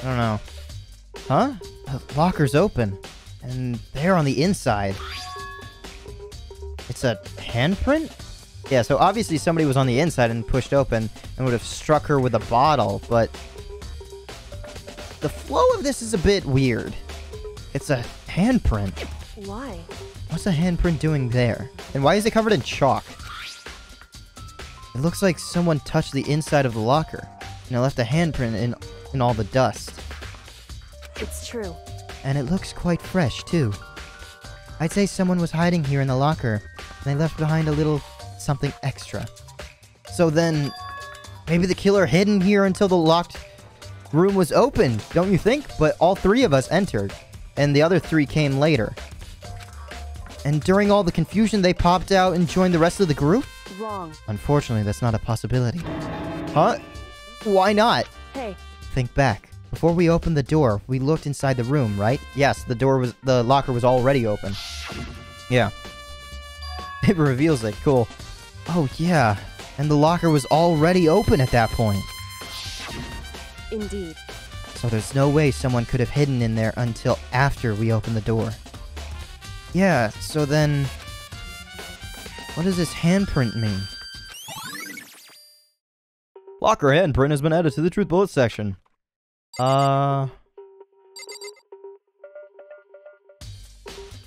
don't know. Huh? The locker's open. And there on the inside. It's a handprint? Yeah, so obviously somebody was on the inside and pushed open and would have struck her with a bottle, but the flow of this is a bit weird. It's a handprint. Why? What's a handprint doing there? And why is it covered in chalk? It looks like someone touched the inside of the locker and it left a handprint in all the dust. It's true. And it looks quite fresh, too. I'd say someone was hiding here in the locker, and they left behind a little something extra. So then, maybe the killer hid in here until the locked room was open, don't you think? But all 3 of us entered, and the other 3 came later. And during all the confusion, they popped out and joined the rest of the group? Wrong. Unfortunately, that's not a possibility. Huh? Why not? Hey. Think back. Before we opened the door, we looked inside the room, right? Yes, the locker was already open. Yeah. It reveals it, cool. Oh yeah, and the locker was already open at that point. Indeed. So there's no way someone could have hidden in there until after we opened the door. Yeah, so then... what does this handprint mean? Locker handprint has been added to the Truth Bullet section.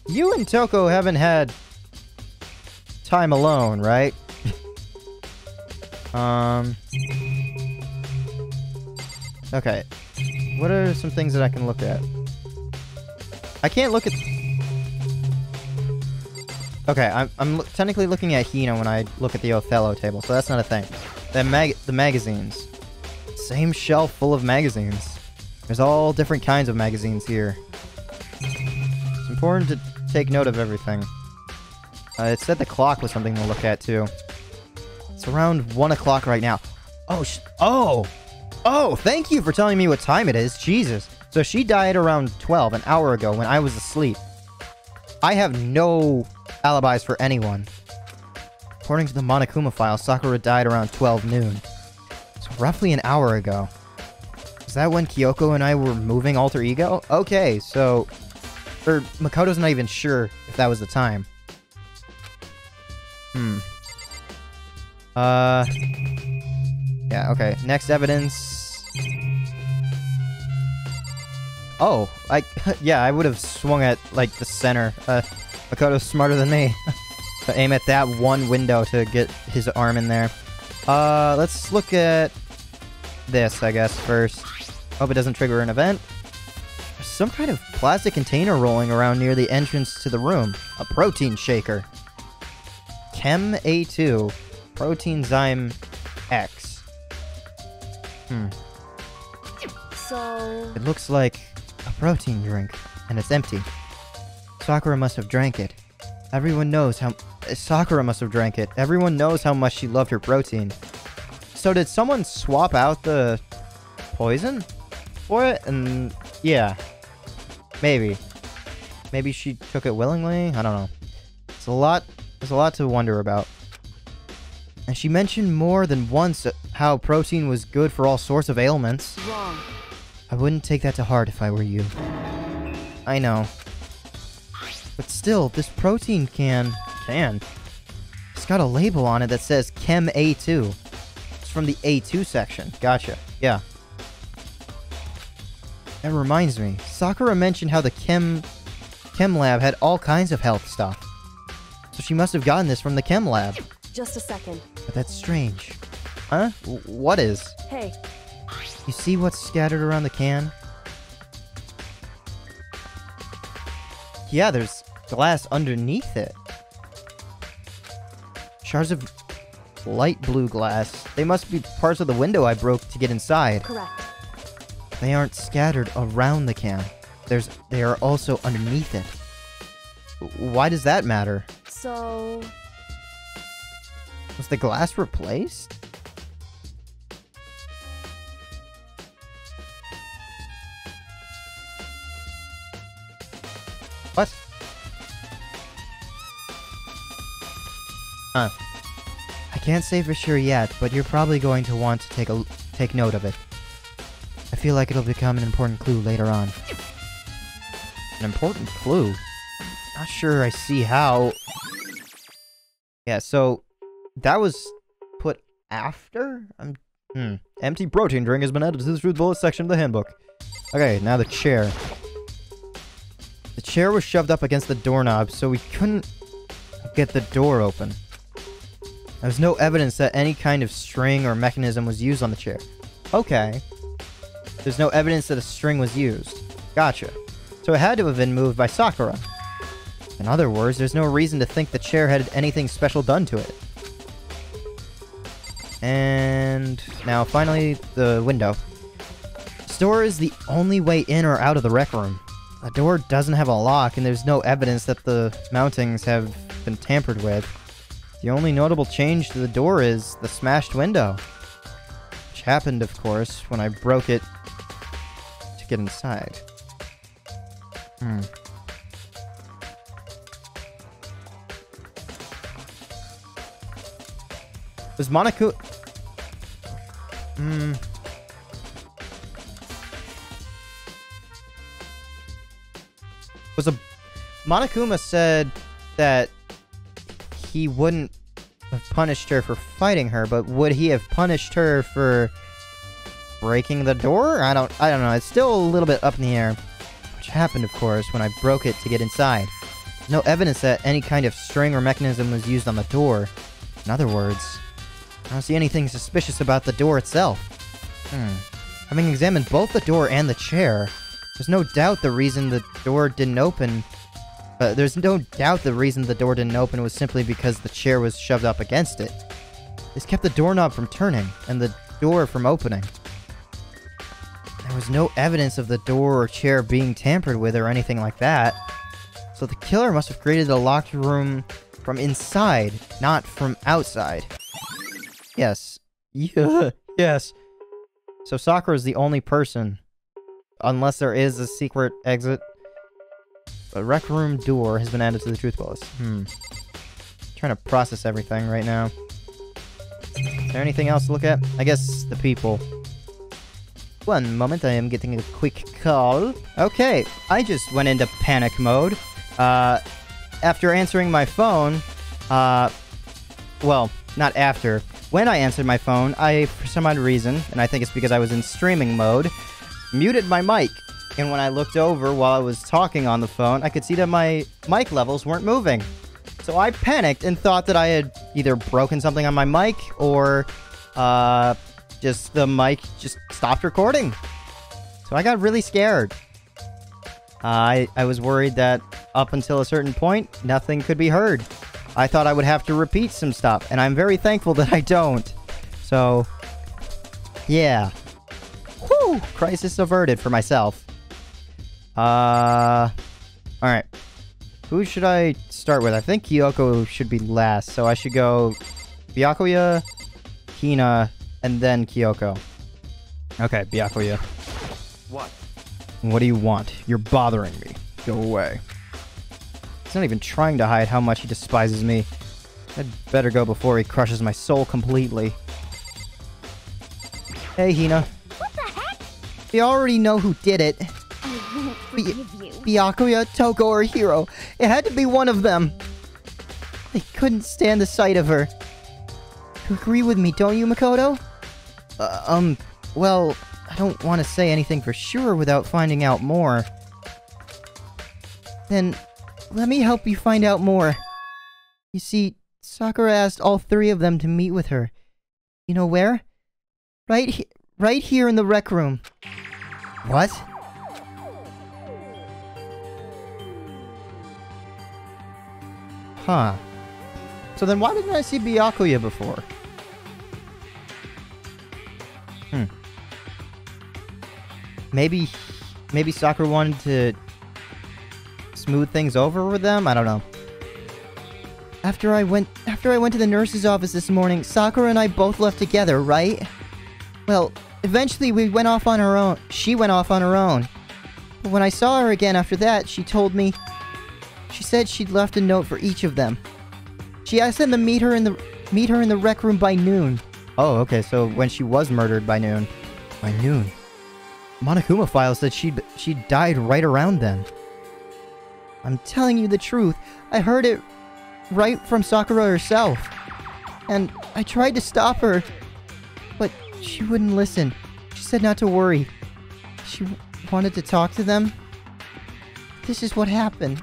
You and Toko haven't had time alone, right? Okay. What are some things that I can look at? I can't look at... okay, I'm technically looking at Hina when I look at the Othello table, so that's not a thing. The magazines. Same shelf full of magazines. There's all different kinds of magazines here. It's important to take note of everything. It said the clock was something to look at, too. It's around 1 o'clock right now. Oh! Oh, thank you for telling me what time it is. Jesus. So she died around 12, an hour ago, when I was asleep. I have no alibis for anyone. According to the Monokuma file, Sakura died around 12 noon. So roughly an hour ago. Is that when Kyoko and I were moving Alter Ego? Okay, so... or Makoto's not even sure if that was the time. Yeah, okay. Next evidence... oh, yeah, I would have swung at, like, the center. Makoto's smarter than me. To aim at that one window to get his arm in there. Let's look at this, I guess, first. Hope it doesn't trigger an event. There's some kind of plastic container rolling around near the entrance to the room. A protein shaker. Chem A2. Protein Zyme X. So... it looks like a protein drink, and it's empty. Sakura must have drank it. Everyone knows how... Sakura must have drank it. Everyone knows how much she loved her protein. So did someone swap out the poison for it? And yeah, maybe. Maybe she took it willingly? I don't know. It's a lot. There's a lot to wonder about. And she mentioned more than once how protein was good for all sorts of ailments. Wrong. I wouldn't take that to heart if I were you. I know. But still, this protein can... it's got a label on it that says Chem A2. It's from the A2 section. Gotcha. Yeah. That reminds me. Sakura mentioned how the Chem lab had all kinds of health stuff. So she must have gotten this from the Chem lab. Just a second. But that's strange. Huh? What is? Hey. You see what's scattered around the can? Yeah, there's glass underneath it. Shards of light blue glass. They must be parts of the window I broke to get inside. Correct. They aren't scattered around the can. They are also underneath it. Why does that matter? So... was the glass replaced? What? Huh. I can't say for sure yet, but you're probably going to want to take note of it. I feel like it'll become an important clue later on. An important clue? Not sure I see how... Yeah, so that was put after? Empty protein drink has been added to the truth bullet section of the handbook. Okay, now the chair. The chair was shoved up against the doorknob, so we couldn't get the door open. There was no evidence that any kind of string or mechanism was used on the chair. Okay. There's no evidence that a string was used. Gotcha. So it had to have been moved by Sakura. In other words, there's no reason to think the chair had anything special done to it. And now finally the window. This door is the only way in or out of the rec room. The door doesn't have a lock, and there's no evidence that the mountings have been tampered with. The only notable change to the door is the smashed window. Which happened, of course, when I broke it to get inside. Was Monokuma... Monokuma said that he wouldn't have punished her for fighting her, but would he have punished her for breaking the door? I don't know. It's still a little bit up in the air. Which happened, of course, when I broke it to get inside. There's no evidence that any kind of string or mechanism was used on the door. In other words, I don't see anything suspicious about the door itself. Having examined both the door and the chair, there's no doubt the reason the door didn't open... there's no doubt the reason the door didn't open was simply because the chair was shoved up against it. This kept the doorknob from turning, and the door from opening. There was no evidence of the door or chair being tampered with or anything like that. So the killer must have created the locked room from inside, not from outside. Yes. Yeah. Yes. So Sakura is the only person. Unless there is a secret exit. A rec room door has been added to the truth bullets. Trying to process everything right now. Is there anything else to look at? I guess the people. One moment, I am getting a quick call. Okay, I just went into panic mode. After answering my phone, well, not after. When I answered my phone, I, for some odd reason, and I think it's because I was in streaming mode, muted my mic. And when I looked over while I was talking on the phone, I could see that my mic levels weren't moving. So I panicked and thought that I had either broken something on my mic or just the mic just stopped recording. So I got really scared. I was worried that up until a certain point, nothing could be heard. I thought I would have to repeat some stuff, and I'm very thankful that I don't. So, yeah. Whew! Crisis averted for myself. Alright. Who should I start with? I think Kyoko should be last, so I should go Byakuya, Hina, and then Kyoko. Okay, Byakuya. What? What do you want? You're bothering me. Go away. He's not even trying to hide how much he despises me. I'd better go before he crushes my soul completely. Hey, Hina. What the heck? We already know who did it. I won't forgive you. Byakuya, Toko, or Hiro. It had to be one of them. I couldn't stand the sight of her. You agree with me, don't you, Makoto? Well, I don't want to say anything for sure without finding out more. Then, let me help you find out more. You see, Sakura asked all three of them to meet with her. You know where? Right here in the rec room. What? Huh. So then why didn't I see Byakuya before? Maybe Sakura wanted to smooth things over with them? I don't know. After I went to the nurse's office this morning, Sakura and I both left together, right? Well, eventually we went off on our own. She went off on her own. But when I saw her again after that, she told me... She said she'd left a note for each of them. She asked them to meet her in the rec room by noon. Oh, okay, so when she was murdered by noon. By noon. Monokuma file said she died right around then. I'm telling you the truth. I heard it right from Sakura herself. And I tried to stop her, but she wouldn't listen. She said not to worry. She wanted to talk to them. This is what happened.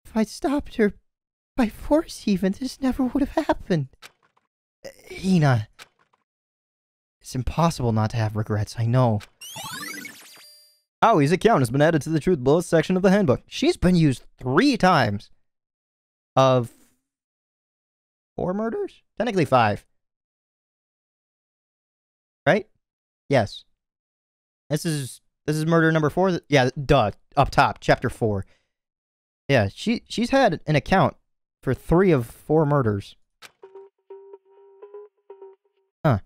If I'd stopped her by force even, this never would have happened. Hina. It's impossible not to have regrets, I know. Aoi's account has been added to the truth bullets section of the handbook. She's been used 3 times. Of 4 murders? Technically 5. Right? Yes. This is murder number 4. Yeah, duh. Up top, chapter 4. Yeah, she's had an account for 3 of 4 murders. Huh.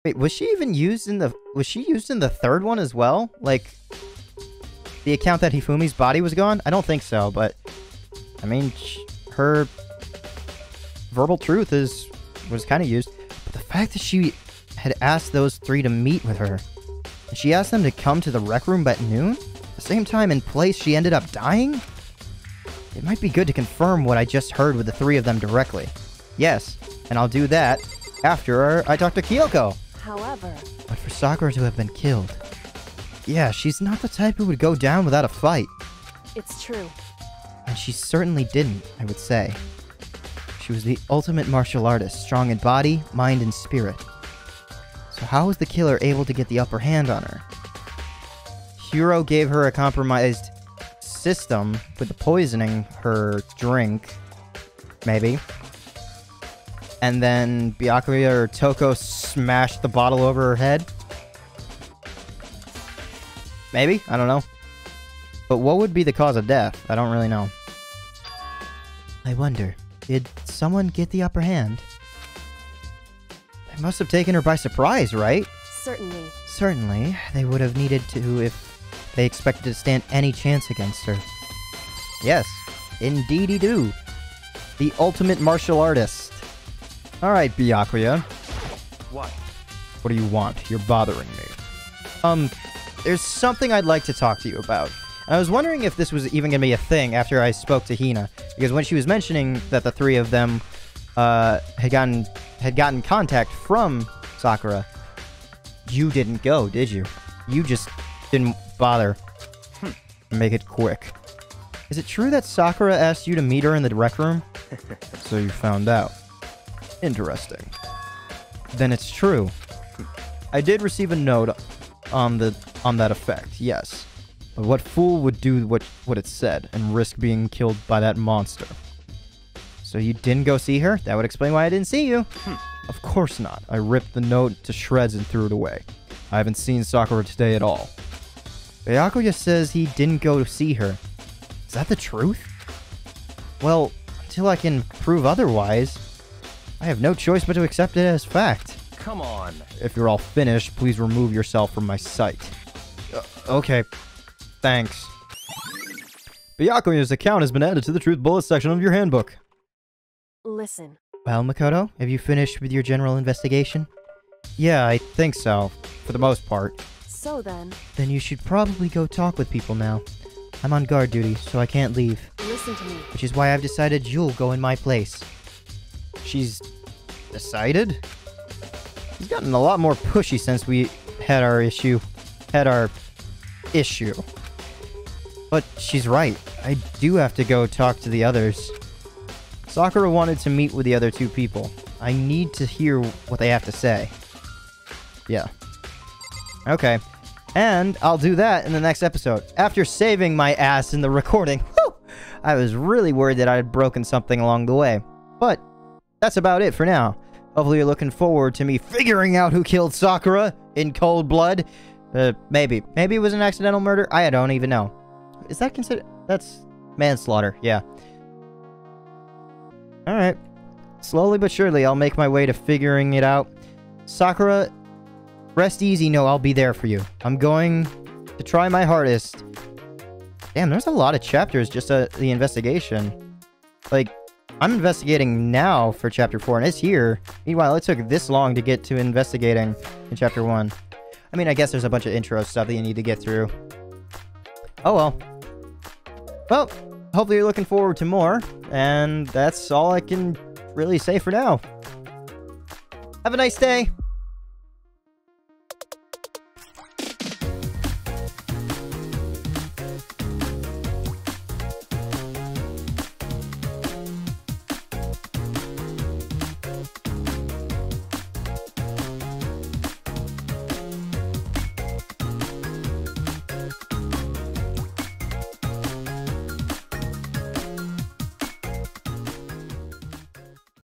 Wait, was she even used in the... Was she used in the 3rd one as well? Like, the account that Hifumi's body was gone? I don't think so, but... I mean, her verbal truth was kind of used. But the fact that she had asked those 3 to meet with her, and she asked them to come to the rec room at noon, the same time and place she ended up dying? It might be good to confirm what I just heard with the 3 of them directly. Yes, and I'll do that after I talk to Kyoko. However... But for Sakura to have been killed... Yeah, she's not the type who would go down without a fight. It's true. And she certainly didn't, I would say. She was the ultimate martial artist, strong in body, mind, and spirit. So how was the killer able to get the upper hand on her? Hiro gave her a compromised system with the poisoning her drink, maybe. And then Byakuya or Toko smashed the bottle over her head? Maybe? I don't know. But what would be the cause of death? I don't really know. I wonder, did someone get the upper hand? They must have taken her by surprise, right? Certainly. Certainly. They would have needed to if they expected to stand any chance against her. Yes, indeedy do. The ultimate martial artist. Alright, Byakuya. What? What do you want? You're bothering me. There's something I'd like to talk to you about. And I was wondering if this was even going to be a thing after I spoke to Hina. Because when she was mentioning that the 3 of them had gotten contact from Sakura, you didn't go, did you? You just didn't bother. Make it quick. Is it true that Sakura asked you to meet her in the rec room? So you found out. Interesting. Then it's true. I did receive a note on that effect, yes. But what fool would do what it said and risk being killed by that monster? So you didn't go see her? That would explain why I didn't see you. Of course not. I ripped the note to shreds and threw it away. I haven't seen Sakura today at all. Byakuya says he didn't go to see her. Is that the truth? Well, until I can prove otherwise, I have no choice but to accept it as fact. Come on. If you're all finished, please remove yourself from my sight. Okay. Thanks. Byakuya's account has been added to the truth bullet section of your handbook. Listen. Well, Makoto, have you finished with your general investigation? Yeah, I think so. For the most part. So then... Then you should probably go talk with people now. I'm on guard duty, so I can't leave. Listen to me. Which is why I've decided you'll go in my place. She's... decided? She's gotten a lot more pushy since we had our issue. But she's right. I do have to go talk to the others. Sakura wanted to meet with the other 2 people. I need to hear what they have to say. Yeah. Okay. And I'll do that in the next episode. After saving my ass in the recording. Whew! I was really worried that I had broken something along the way. But that's about it for now. Hopefully you're looking forward to me figuring out who killed Sakura in cold blood. Maybe. Maybe it was an accidental murder? I don't even know. Is that considered... That's manslaughter, yeah. Alright. Slowly but surely, I'll make my way to figuring it out. Sakura, rest easy, no, I'll be there for you. I'm going to try my hardest. Damn, there's a lot of chapters just the investigation. Like, I'm investigating now for chapter 4, and it's here. Meanwhile, it took this long to get to investigating in chapter 1. I mean, I guess there's a bunch of intro stuff that you need to get through. Oh well. Well, hopefully you're looking forward to more, and that's all I can really say for now. Have a nice day.